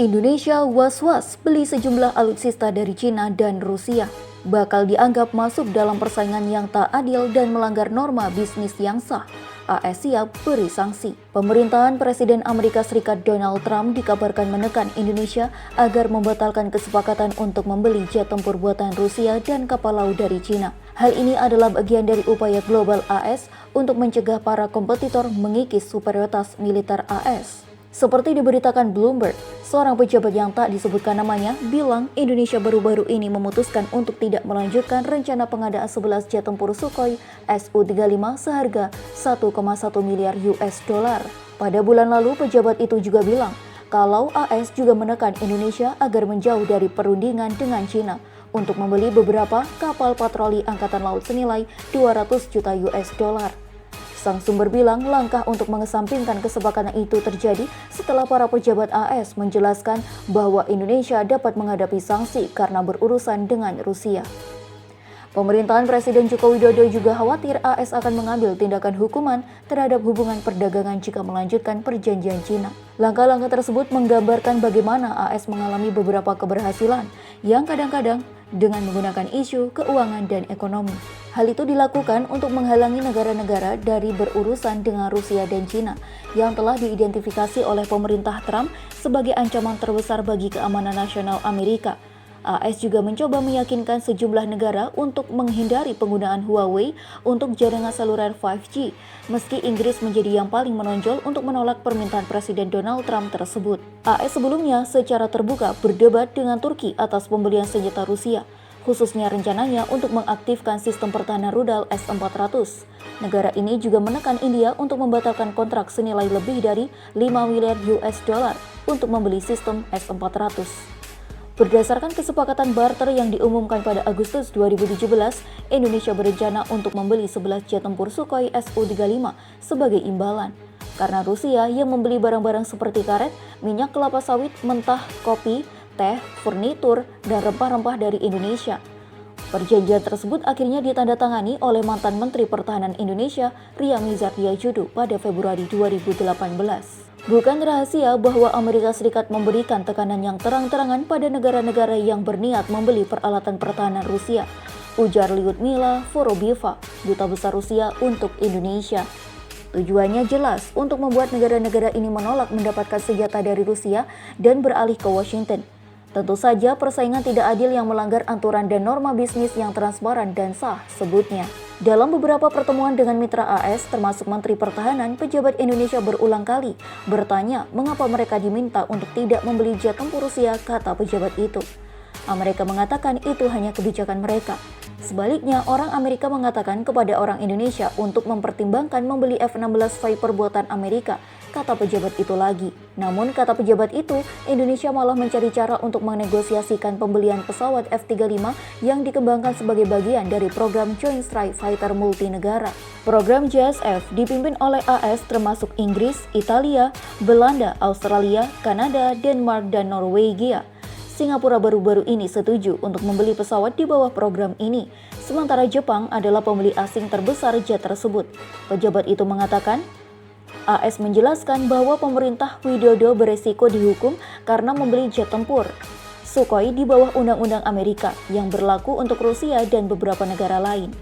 Indonesia was-was beli sejumlah alutsista dari Cina dan Rusia. Bakal dianggap masuk dalam persaingan yang tak adil dan melanggar norma bisnis yang sah. AS siap beri sanksi. Pemerintahan Presiden Amerika Serikat Donald Trump dikabarkan menekan Indonesia agar membatalkan kesepakatan untuk membeli jet tempur buatan Rusia dan kapal laut dari Cina. Hal ini adalah bagian dari upaya global AS untuk mencegah para kompetitor mengikis superioritas militer AS. Seperti diberitakan Bloomberg, seorang pejabat yang tak disebutkan namanya bilang Indonesia baru-baru ini memutuskan untuk tidak melanjutkan rencana pengadaan 11 jet tempur Sukhoi Su-35 seharga 1,1 miliar US dollar. Pada bulan lalu, pejabat itu juga bilang kalau AS juga menekan Indonesia agar menjauh dari perundingan dengan Cina untuk membeli beberapa kapal patroli angkatan laut senilai 200 juta US dollar. Sang sumber bilang langkah untuk mengesampingkan kesepakatan itu terjadi setelah para pejabat AS menjelaskan bahwa Indonesia dapat menghadapi sanksi karena berurusan dengan Rusia. Pemerintahan Presiden Joko Widodo juga khawatir AS akan mengambil tindakan hukuman terhadap hubungan perdagangan jika melanjutkan perjanjian Cina. Langkah-langkah tersebut menggambarkan bagaimana AS mengalami beberapa keberhasilan yang kadang-kadang dengan menggunakan isu keuangan dan ekonomi. Hal itu dilakukan untuk menghalangi negara-negara dari berurusan dengan Rusia dan Cina yang telah diidentifikasi oleh pemerintah Trump sebagai ancaman terbesar bagi keamanan nasional Amerika. AS juga mencoba meyakinkan sejumlah negara untuk menghindari penggunaan Huawei untuk jaringan seluler 5G, meski Inggris menjadi yang paling menonjol untuk menolak permintaan Presiden Donald Trump tersebut. AS sebelumnya secara terbuka berdebat dengan Turki atas pembelian senjata Rusia, khususnya rencananya untuk mengaktifkan sistem pertahanan rudal S-400. Negara ini juga menekan India untuk membatalkan kontrak senilai lebih dari 5 miliar US dollar untuk membeli sistem S-400. Berdasarkan kesepakatan barter yang diumumkan pada Agustus 2017, Indonesia berencana untuk membeli 11 jet tempur Sukhoi Su-35 sebagai imbalan. Karena Rusia yang membeli barang-barang seperti karet, minyak kelapa sawit mentah, kopi, teh, furnitur, dan rempah-rempah dari Indonesia. Perjanjian tersebut akhirnya ditandatangani oleh mantan Menteri Pertahanan Indonesia, Ria Mizar Yajudu pada Februari 2018. Bukan rahasia bahwa Amerika Serikat memberikan tekanan yang terang-terangan pada negara-negara yang berniat membeli peralatan pertahanan Rusia, ujar Lyudmila Vorobieva, Duta Besar Rusia untuk Indonesia. Tujuannya jelas untuk membuat negara-negara ini menolak mendapatkan senjata dari Rusia dan beralih ke Washington. Tentu saja persaingan tidak adil yang melanggar aturan dan norma bisnis yang transparan dan sah, sebutnya. Dalam beberapa pertemuan dengan mitra AS, termasuk Menteri Pertahanan, pejabat Indonesia berulang kali bertanya mengapa mereka diminta untuk tidak membeli jet tempur Rusia, kata pejabat itu. Amerika mengatakan itu hanya kebijakan mereka. Sebaliknya, orang Amerika mengatakan kepada orang Indonesia untuk mempertimbangkan membeli F-16 Viper buatan Amerika, kata pejabat itu lagi. Namun, kata pejabat itu, Indonesia malah mencari cara untuk menegosiasikan pembelian pesawat F-35 yang dikembangkan sebagai bagian dari program Joint Strike Fighter multinegara. Program JSF dipimpin oleh AS termasuk Inggris, Italia, Belanda, Australia, Kanada, Denmark, dan Norwegia. Singapura baru-baru ini setuju untuk membeli pesawat di bawah program ini, sementara Jepang adalah pembeli asing terbesar jet tersebut. Pejabat itu mengatakan, AS menjelaskan bahwa pemerintah Widodo beresiko dihukum karena membeli jet tempur Sukhoi di bawah Undang-Undang Amerika yang berlaku untuk Rusia dan beberapa negara lain.